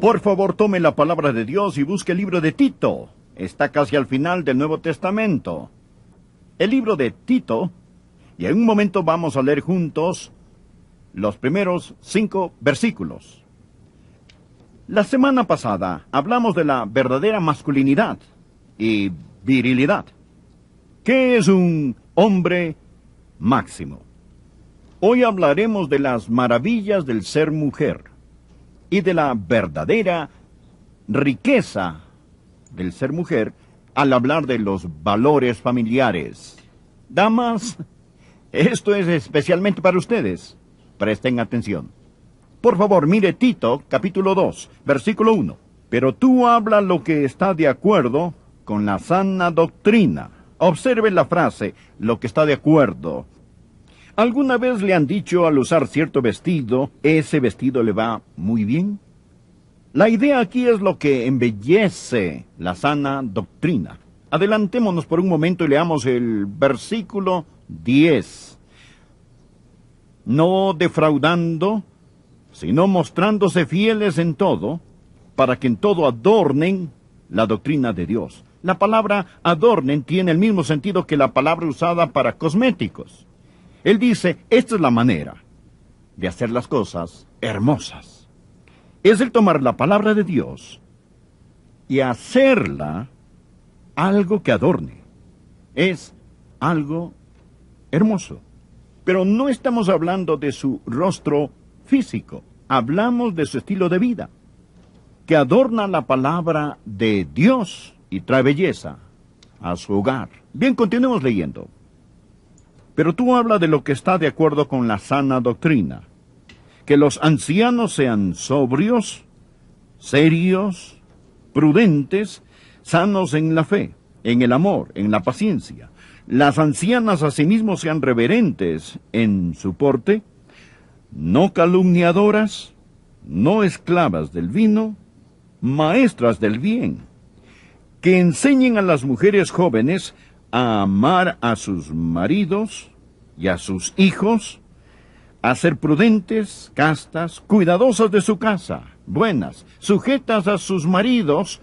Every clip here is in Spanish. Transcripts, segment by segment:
Por favor, tome la palabra de Dios y busque el libro de Tito. Está casi al final del Nuevo Testamento. El libro de Tito, y en un momento vamos a leer juntos los primeros 5 versículos. La semana pasada hablamos de la verdadera masculinidad y virilidad. ¿Qué es un hombre máximo? Hoy hablaremos de las maravillas del ser mujer y de la verdadera riqueza del ser mujer al hablar de los valores familiares. Damas, esto es especialmente para ustedes. Presten atención. Por favor, mire Tito, capítulo 2, versículo 1. Pero tú habla lo que está de acuerdo con la sana doctrina. Observe la frase, lo que está de acuerdo. ¿Alguna vez le han dicho al usar cierto vestido, ese vestido le va muy bien? La idea aquí es lo que embellece la sana doctrina. Adelantémonos por un momento y leamos el versículo 10. No defraudando, sino mostrándose fieles en todo, para que en todo adornen la doctrina de Dios. La palabra adornen tiene el mismo sentido que la palabra usada para cosméticos. Él dice, esta es la manera de hacer las cosas hermosas. Es el tomar la palabra de Dios y hacerla algo que adorne. Es algo hermoso. Pero no estamos hablando de su rostro físico. Hablamos de su estilo de vida, que adorna la palabra de Dios y trae belleza a su hogar. Bien, continuemos leyendo. Pero tú habla de lo que está de acuerdo con la sana doctrina. Que los ancianos sean sobrios, serios, prudentes, sanos en la fe, en el amor, en la paciencia. Las ancianas asimismo sean reverentes en su porte, no calumniadoras, no esclavas del vino, maestras del bien, que enseñen a las mujeres jóvenes a amar a sus maridos y a sus hijos, a ser prudentes, castas, cuidadosas de su casa, buenas, sujetas a sus maridos,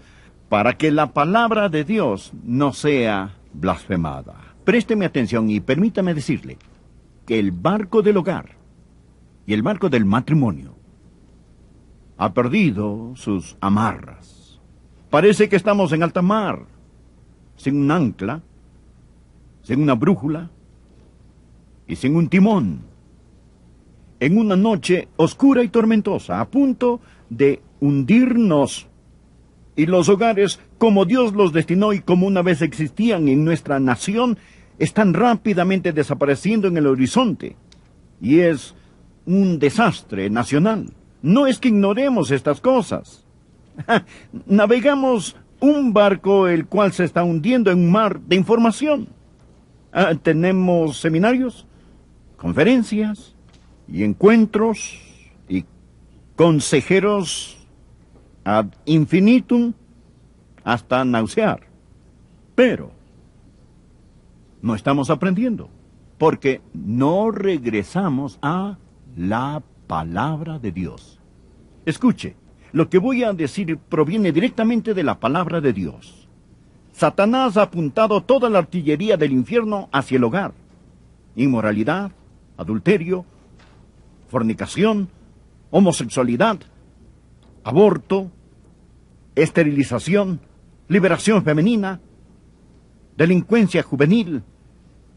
para que la palabra de Dios no sea blasfemada. Présteme atención y permítame decirle que el barco del hogar y el barco del matrimonio ha perdido sus amarras. Parece que estamos en alta mar, sin un ancla, sin una brújula y sin un timón, en una noche oscura y tormentosa, a punto de hundirnos. Y los hogares, como Dios los destinó y como una vez existían en nuestra nación, están rápidamente desapareciendo en el horizonte. Y es un desastre nacional. No es que ignoremos estas cosas. Navegamos un barco el cual se está hundiendo en un mar de información. Tenemos seminarios, conferencias y encuentros y consejeros ad infinitum hasta nausear. Pero no estamos aprendiendo, porque no regresamos a la palabra de Dios. Escuche, lo que voy a decir proviene directamente de la palabra de Dios. Satanás ha apuntado toda la artillería del infierno hacia el hogar. Inmoralidad, adulterio, fornicación, homosexualidad, aborto, esterilización, liberación femenina, delincuencia juvenil,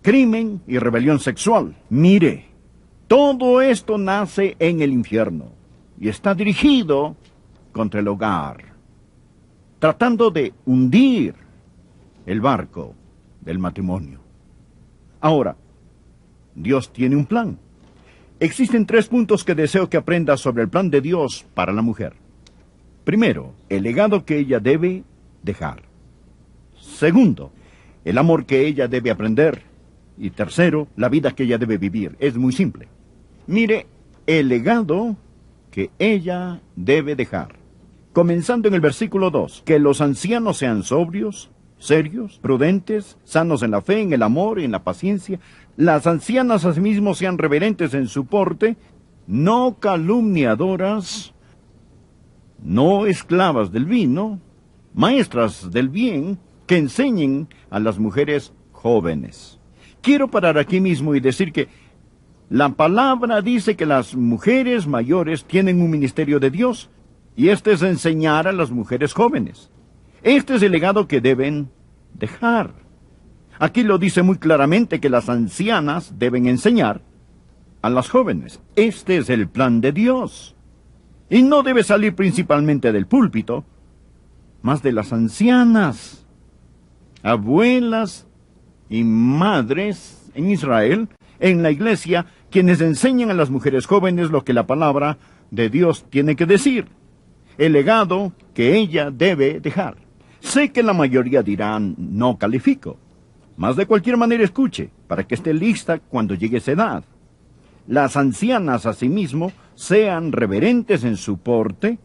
crimen y rebelión sexual. Mire, todo esto nace en el infierno y está dirigido contra el hogar, tratando de hundir el barco del matrimonio. Ahora, Dios tiene un plan. Existen 3 puntos que deseo que aprenda sobre el plan de Dios para la mujer. Primero, el legado que ella debe dejar. Segundo, el amor que ella debe aprender. Y tercero, la vida que ella debe vivir. Es muy simple. Mire, el legado que ella debe dejar. Comenzando en el versículo 2, que los ancianos sean sobrios, serios, prudentes, sanos en la fe, en el amor y en la paciencia. Las ancianas asimismo sean reverentes en su porte, no calumniadoras, no esclavas del vino, maestras del bien, que enseñen a las mujeres jóvenes. Quiero parar aquí mismo y decir que la palabra dice que las mujeres mayores tienen un ministerio de Dios, y este es enseñar a las mujeres jóvenes. Este es el legado que deben dejar. Aquí lo dice muy claramente que las ancianas deben enseñar a las jóvenes. Este es el plan de Dios. Y no debe salir principalmente del púlpito, más de las ancianas, abuelas y madres en Israel, en la iglesia, quienes enseñan a las mujeres jóvenes lo que la palabra de Dios tiene que decir, el legado que ella debe dejar. Sé que la mayoría dirán, no califico, mas de cualquier manera escuche, para que esté lista cuando llegue esa edad. Las ancianas, asimismo, sean reverentes en su porte,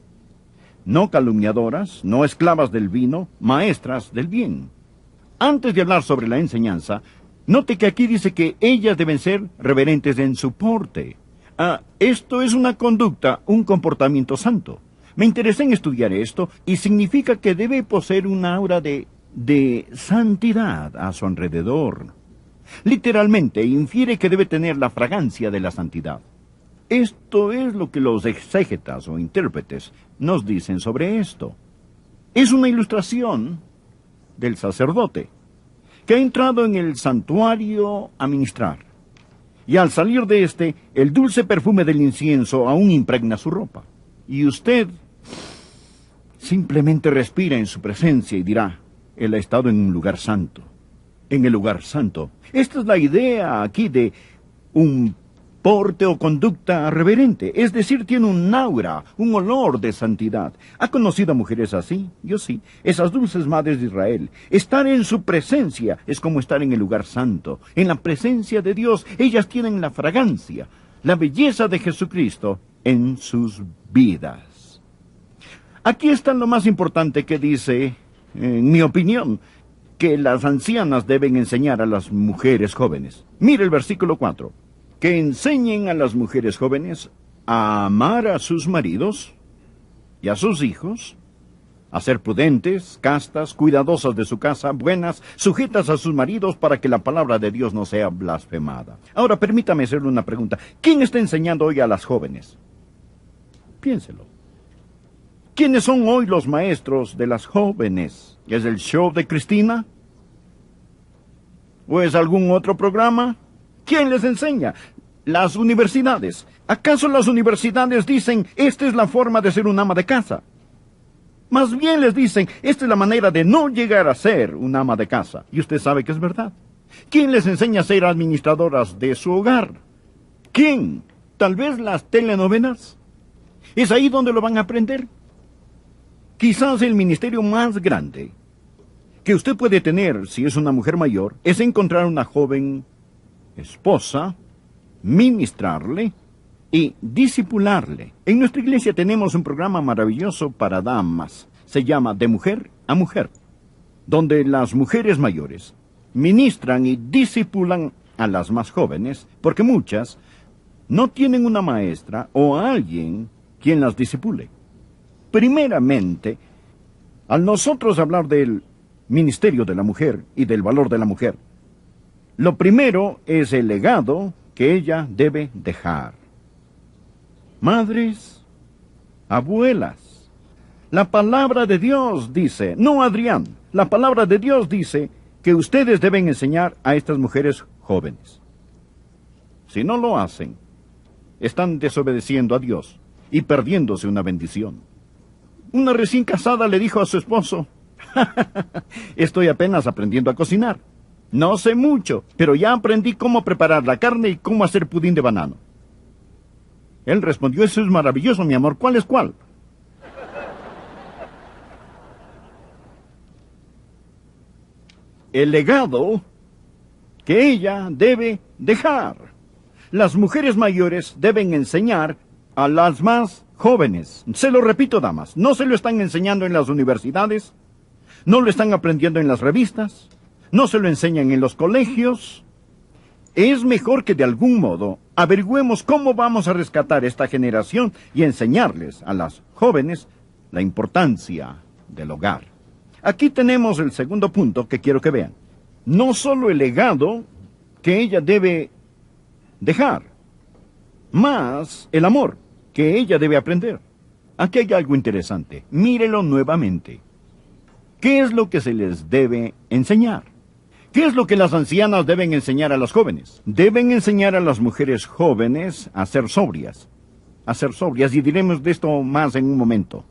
no calumniadoras, no esclavas del vino, maestras del bien. Antes de hablar sobre la enseñanza, note que aquí dice que ellas deben ser reverentes en su porte. Esto es una conducta, un comportamiento santo. Me interesé en estudiar esto y significa que debe poseer una aura de santidad a su alrededor. Literalmente infiere que debe tener la fragancia de la santidad. Esto es lo que los exégetas o intérpretes nos dicen sobre esto. Es una ilustración del sacerdote que ha entrado en el santuario a ministrar. Y al salir de este, el dulce perfume del incienso aún impregna su ropa. Y usted simplemente respira en su presencia y dirá, él ha estado en un lugar santo. En el lugar santo. Esta es la idea aquí de un porte o conducta reverente. Es decir, tiene un aura, un olor de santidad. ¿Ha conocido a mujeres así? Yo sí. Esas dulces madres de Israel. Estar en su presencia es como estar en el lugar santo. En la presencia de Dios, ellas tienen la fragancia, la belleza de Jesucristo en sus vidas. Aquí está lo más importante que dice, en mi opinión, que las ancianas deben enseñar a las mujeres jóvenes. Mire el versículo 4. Que enseñen a las mujeres jóvenes a amar a sus maridos y a sus hijos, a ser prudentes, castas, cuidadosas de su casa, buenas, sujetas a sus maridos para que la palabra de Dios no sea blasfemada. Ahora, permítame hacerle una pregunta. ¿Quién está enseñando hoy a las jóvenes? Piénselo. ¿Quiénes son hoy los maestros de las jóvenes? ¿Es el show de Cristina? ¿O es algún otro programa? ¿Quién les enseña? Las universidades. ¿Acaso las universidades dicen, esta es la forma de ser un ama de casa? Más bien les dicen, esta es la manera de no llegar a ser un ama de casa. Y usted sabe que es verdad. ¿Quién les enseña a ser administradoras de su hogar? ¿Quién? ¿Tal vez las telenovelas? ¿Es ahí donde lo van a aprender? Quizás el ministerio más grande que usted puede tener si es una mujer mayor es encontrar una joven esposa, ministrarle y discipularle. En nuestra iglesia tenemos un programa maravilloso para damas. Se llama De Mujer a Mujer, donde las mujeres mayores ministran y discipulan a las más jóvenes, porque muchas no tienen una maestra o alguien quien las discipule. Primeramente, al nosotros hablar del ministerio de la mujer y del valor de la mujer, lo primero es el legado que ella debe dejar. Madres, abuelas, la palabra de Dios dice, no Adrián, la palabra de Dios dice que ustedes deben enseñar a estas mujeres jóvenes. Si no lo hacen, están desobedeciendo a Dios y perdiéndose una bendición. Una recién casada le dijo a su esposo, estoy apenas aprendiendo a cocinar. No sé mucho, pero ya aprendí cómo preparar la carne y cómo hacer pudín de banano. Él respondió, eso es maravilloso, mi amor, ¿cuál es cuál? El legado que ella debe dejar. Las mujeres mayores deben enseñar a las más jóvenes. Se lo repito, damas, no se lo están enseñando en las universidades, no lo están aprendiendo en las revistas, no se lo enseñan en los colegios. Es mejor que de algún modo averigüemos cómo vamos a rescatar esta generación y enseñarles a las jóvenes la importancia del hogar. Aquí tenemos el segundo punto que quiero que vean. No solo el legado que ella debe dejar, más el amor que ella debe aprender. Aquí hay algo interesante. Mírelo nuevamente. ¿Qué es lo que se les debe enseñar? ¿Qué es lo que las ancianas deben enseñar a las jóvenes? Deben enseñar a las mujeres jóvenes a ser sobrias. A ser sobrias, y diremos de esto más en un momento.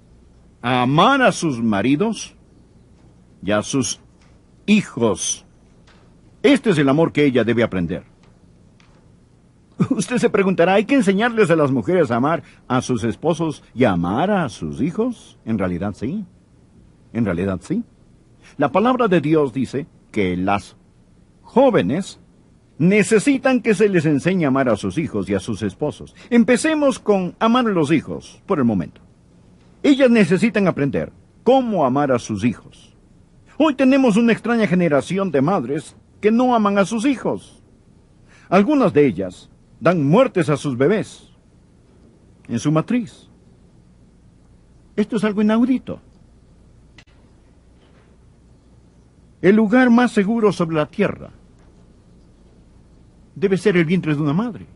A amar a sus maridos y a sus hijos. Este es el amor que ella debe aprender. Usted se preguntará, ¿hay que enseñarles a las mujeres a amar a sus esposos y a amar a sus hijos? En realidad sí. En realidad sí. La palabra de Dios dice que las jóvenes necesitan que se les enseñe a amar a sus hijos y a sus esposos. Empecemos con amar a los hijos, por el momento. Ellas necesitan aprender cómo amar a sus hijos. Hoy tenemos una extraña generación de madres que no aman a sus hijos. Algunas de ellas dan muertes a sus bebés en su matriz. Esto es algo inaudito. El lugar más seguro sobre la tierra debe ser el vientre de una madre.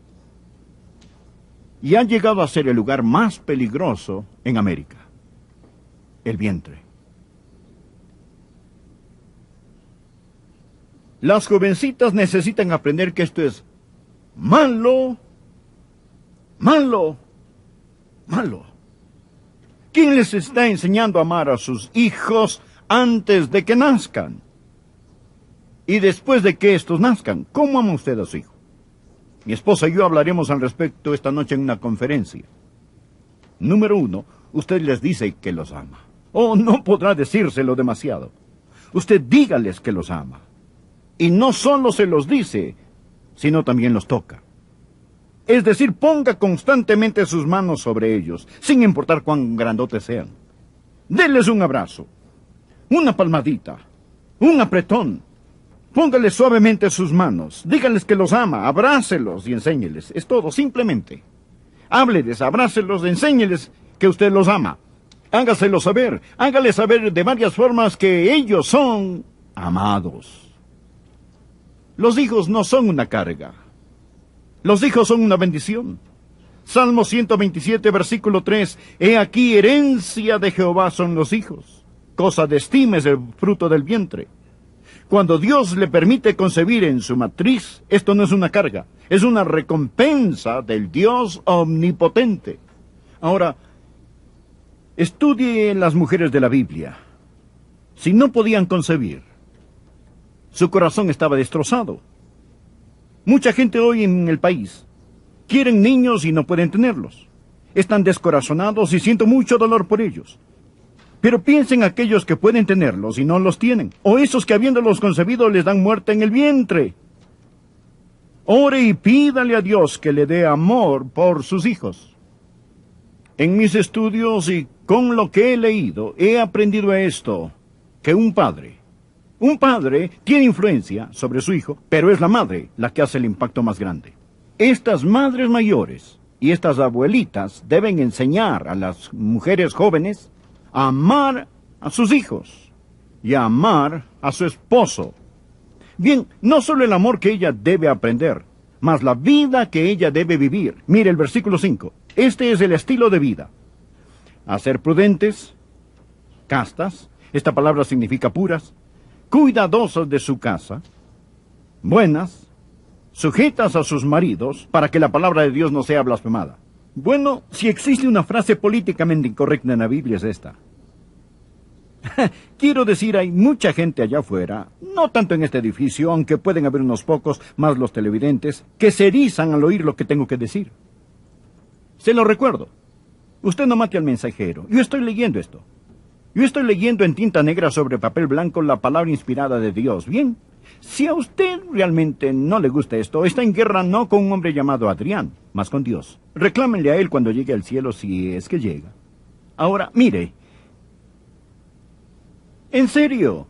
Y ha llegado a ser el lugar más peligroso en América. El vientre. Las jovencitas necesitan aprender que esto es malo, malo, malo. ¿Quién les está enseñando a amar a sus hijos antes de que nazcan? Y después de que estos nazcan, ¿cómo ama usted a su hijo? Mi esposa y yo hablaremos al respecto esta noche en una conferencia. Número 1, usted les dice que los ama. Oh, no podrá decírselo demasiado. Usted dígales que los ama. Y no solo se los dice, sino también los toca. Es decir, ponga constantemente sus manos sobre ellos, sin importar cuán grandotes sean. Denles un abrazo, una palmadita, un apretón. Póngales suavemente sus manos, díganles que los ama, abrácelos y enséñeles. Es todo, simplemente. Hábleles, abrácelos, enséñeles que usted los ama. Hágaselo saber, hágales saber de varias formas que ellos son amados. Los hijos no son una carga. Los hijos son una bendición. Salmo 127, versículo 3. He aquí, herencia de Jehová son los hijos. Cosa de estima es el fruto del vientre. Cuando Dios le permite concebir en su matriz, esto no es una carga, es una recompensa del Dios omnipotente. Ahora, estudie las mujeres de la Biblia. Si no podían concebir, su corazón estaba destrozado. Mucha gente hoy en el país quieren niños y no pueden tenerlos. Están descorazonados y siento mucho dolor por ellos. Pero piensen aquellos que pueden tenerlos y no los tienen, o esos que habiéndolos concebido les dan muerte en el vientre. Ore y pídale a Dios que le dé amor por sus hijos. En mis estudios y con lo que he leído, he aprendido esto, que un padre tiene influencia sobre su hijo, pero es la madre la que hace el impacto más grande. Estas madres mayores y estas abuelitas deben enseñar a las mujeres jóvenes a amar a sus hijos y a amar a su esposo. Bien, no solo el amor que ella debe aprender, mas la vida que ella debe vivir. Mire el versículo 5. Este es el estilo de vida. A ser prudentes, castas, esta palabra significa puras, cuidadosas de su casa, buenas, sujetas a sus maridos, para que la palabra de Dios no sea blasfemada. Bueno, si existe una frase políticamente incorrecta en la Biblia es esta. Quiero decir, hay mucha gente allá afuera, no tanto en este edificio, aunque pueden haber unos pocos, más los televidentes, que se erizan al oír lo que tengo que decir. Se lo recuerdo. Usted no mate al mensajero. Yo estoy leyendo esto. Yo estoy leyendo en tinta negra sobre papel blanco la palabra inspirada de Dios. Bien, si a usted realmente no le gusta esto, está en guerra no con un hombre llamado Adrián, mas con Dios. Reclámenle a él cuando llegue al cielo si es que llega. Ahora, mire. En serio,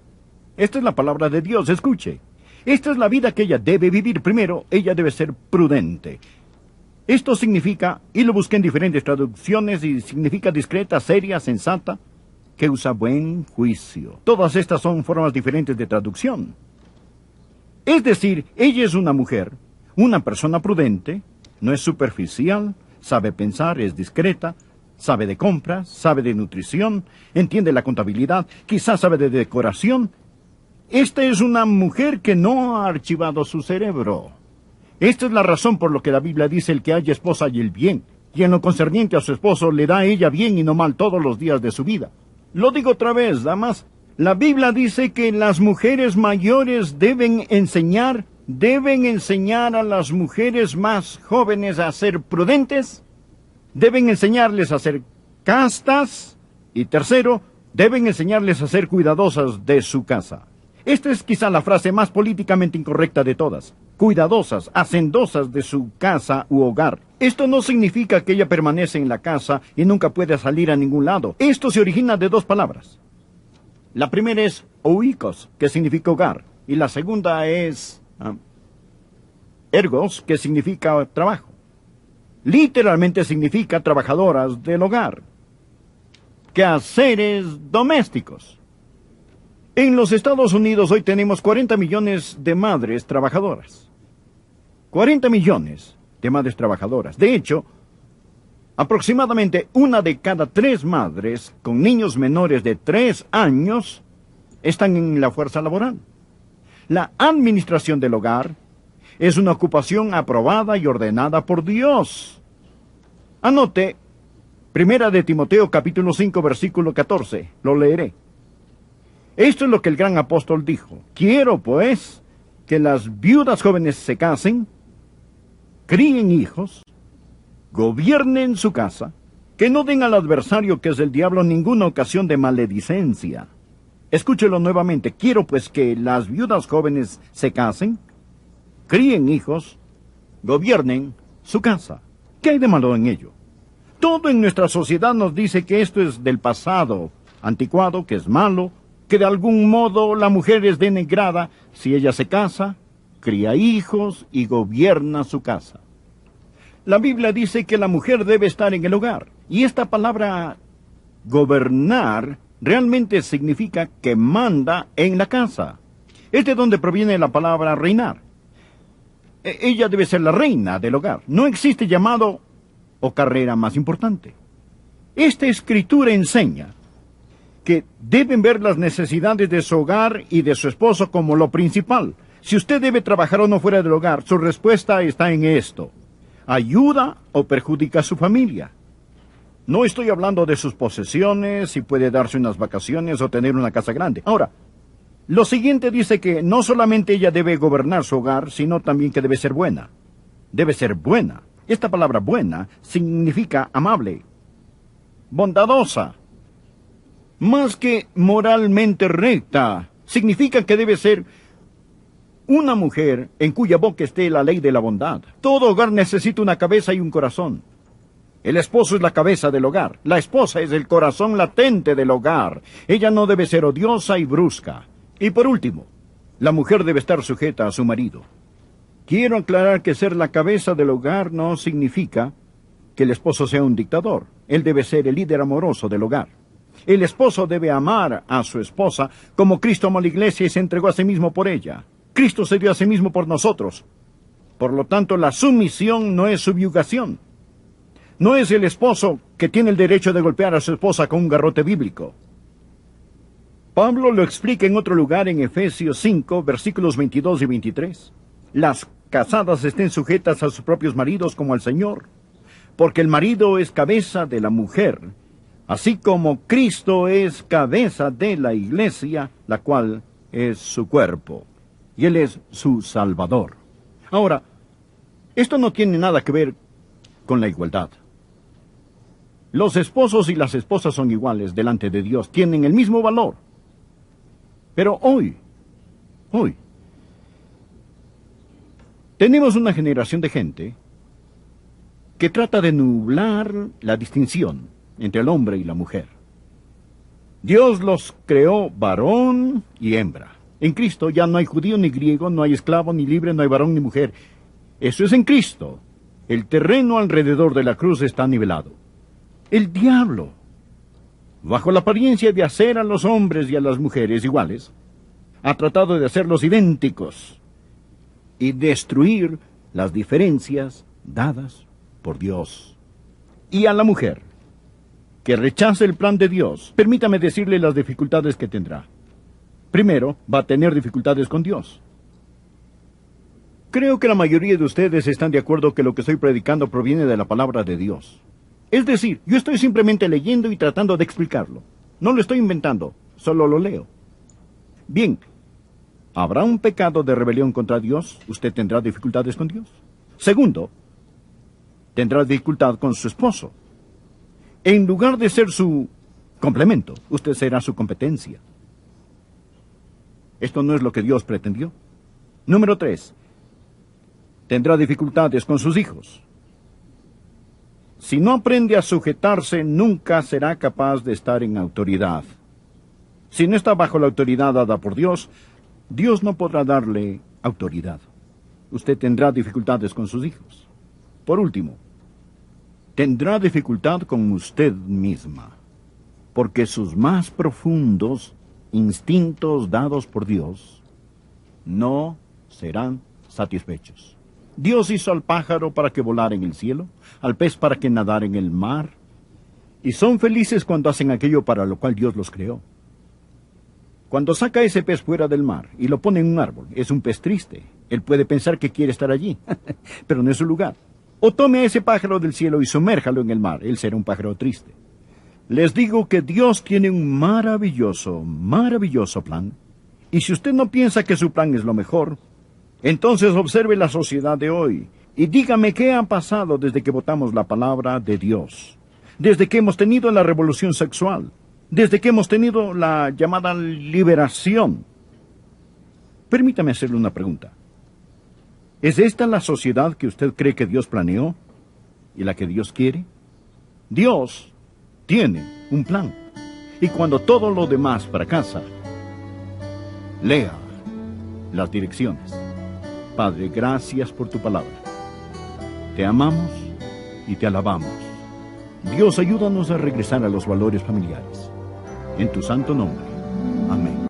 esta es la palabra de Dios, escuche. Esta es la vida que ella debe vivir. Primero, ella debe ser prudente. Esto significa, y lo busqué en diferentes traducciones, y significa discreta, seria, sensata, que usa buen juicio. Todas estas son formas diferentes de traducción. Es decir, ella es una mujer, una persona prudente, no es superficial, sabe pensar, es discreta, sabe de compras, sabe de nutrición, entiende la contabilidad, quizás sabe de decoración. Esta es una mujer que no ha archivado su cerebro. Esta es la razón por lo que la Biblia dice: el que haya esposa haya el bien, y en lo concerniente a su esposo le da a ella bien y no mal todos los días de su vida. Lo digo otra vez, damas, la Biblia dice que las mujeres mayores deben enseñar a las mujeres más jóvenes a ser prudentes, deben enseñarles a ser castas, y tercero, deben enseñarles a ser cuidadosas de su casa. Esta es quizá la frase más políticamente incorrecta de todas. Cuidadosas, hacendosas de su casa u hogar. Esto no significa que ella permanece en la casa y nunca puede salir a ningún lado. Esto se origina de dos palabras. La primera es oikos, que significa hogar, y la segunda es ergos, que significa trabajo. Literalmente significa trabajadoras del hogar. Quehaceres domésticos. En los Estados Unidos hoy tenemos 40 millones de madres trabajadoras. 40 millones de madres trabajadoras. De hecho, aproximadamente 1 de cada 3 madres con niños menores de 3 años están en la fuerza laboral. La administración del hogar es una ocupación aprobada y ordenada por Dios. Anote, 1 de Timoteo capítulo 5 versículo 14, lo leeré. Esto es lo que el gran apóstol dijo: quiero, pues, que las viudas jóvenes se casen, críen hijos, gobiernen su casa, que no den al adversario, que es el diablo, ninguna ocasión de maledicencia. Escúchelo nuevamente. Quiero, pues, que las viudas jóvenes se casen, críen hijos, gobiernen su casa. ¿Qué hay de malo en ello? Todo en nuestra sociedad nos dice que esto es del pasado, anticuado, que es malo, que de algún modo la mujer es denigrada si ella se casa, cría hijos y gobierna su casa. La Biblia dice que la mujer debe estar en el hogar, y esta palabra gobernar realmente significa que manda en la casa. Es de donde proviene la palabra reinar. Ella debe ser la reina del hogar. No existe llamado o carrera más importante. Esta escritura enseña que deben ver las necesidades de su hogar y de su esposo como lo principal. Si usted debe trabajar o no fuera del hogar, su respuesta está en esto: ¿ayuda o perjudica a su familia? No estoy hablando de sus posesiones, si puede darse unas vacaciones o tener una casa grande. Ahora, lo siguiente dice que no solamente ella debe gobernar su hogar, sino también que debe ser buena. Debe ser buena. Esta palabra buena significa amable, bondadosa. Más que moralmente recta, significa que debe ser una mujer en cuya boca esté la ley de la bondad. Todo hogar necesita una cabeza y un corazón. El esposo es la cabeza del hogar. La esposa es el corazón latente del hogar. Ella no debe ser odiosa y brusca. Y por último, la mujer debe estar sujeta a su marido. Quiero aclarar que ser la cabeza del hogar no significa que el esposo sea un dictador. Él debe ser el líder amoroso del hogar. El esposo debe amar a su esposa como Cristo amó a la iglesia y se entregó a sí mismo por ella. Cristo se dio a sí mismo por nosotros. Por lo tanto, la sumisión no es subyugación. No es el esposo que tiene el derecho de golpear a su esposa con un garrote bíblico. Pablo lo explica en otro lugar en Efesios 5, versículos 22 y 23. Las casadas estén sujetas a sus propios maridos como al Señor, porque el marido es cabeza de la mujer, así como Cristo es cabeza de la iglesia, la cual es su cuerpo, y Él es su Salvador. Ahora, esto no tiene nada que ver con la igualdad. Los esposos y las esposas son iguales delante de Dios, tienen el mismo valor. Pero hoy, tenemos una generación de gente que trata de nublar la distinción entre el hombre y la mujer. Dios los creó varón y hembra. En Cristo ya no hay judío ni griego, no hay esclavo ni libre, no hay varón ni mujer. Eso es en Cristo. El terreno alrededor de la cruz está nivelado. El diablo, bajo la apariencia de hacer a los hombres y a las mujeres iguales, ha tratado de hacerlos idénticos y destruir las diferencias dadas por Dios. Y a la mujer que rechace el plan de Dios, permítame decirle las dificultades que tendrá. Primero, va a tener dificultades con Dios. Creo que la mayoría de ustedes están de acuerdo que lo que estoy predicando proviene de la palabra de Dios. Es decir, yo estoy simplemente leyendo y tratando de explicarlo. No lo estoy inventando, solo lo leo. Bien, ¿habrá un pecado de rebelión contra Dios? ¿Usted tendrá dificultades con Dios? Segundo, tendrá dificultad con su esposo. En lugar de ser su complemento, usted será su competencia. Esto no es lo que Dios pretendió. Número 3. Tendrá dificultades con sus hijos. Si no aprende a sujetarse, nunca será capaz de estar en autoridad. Si no está bajo la autoridad dada por Dios, Dios no podrá darle autoridad. Usted tendrá dificultades con sus hijos. Por último, tendrá dificultad con usted misma, porque sus más profundos instintos dados por Dios no serán satisfechos. Dios hizo al pájaro para que volara en el cielo, al pez para que nadara en el mar, y son felices cuando hacen aquello para lo cual Dios los creó. Cuando saca ese pez fuera del mar y lo pone en un árbol, es un pez triste. Él puede pensar que quiere estar allí, pero no es su lugar. O tome a ese pájaro del cielo y sumérjalo en el mar, él será un pájaro triste. Les digo que Dios tiene un maravilloso, maravilloso plan, y si usted no piensa que su plan es lo mejor, entonces observe la sociedad de hoy y dígame qué ha pasado desde que votamos la palabra de Dios, desde que hemos tenido la revolución sexual, desde que hemos tenido la llamada liberación. Permítame hacerle una pregunta. ¿Es esta la sociedad que usted cree que Dios planeó y la que Dios quiere? Dios tiene un plan. Y cuando todo lo demás fracasa, lea las direcciones. Padre, gracias por tu palabra. Te amamos y te alabamos. Dios, ayúdanos a regresar a los valores familiares. En tu santo nombre. Amén.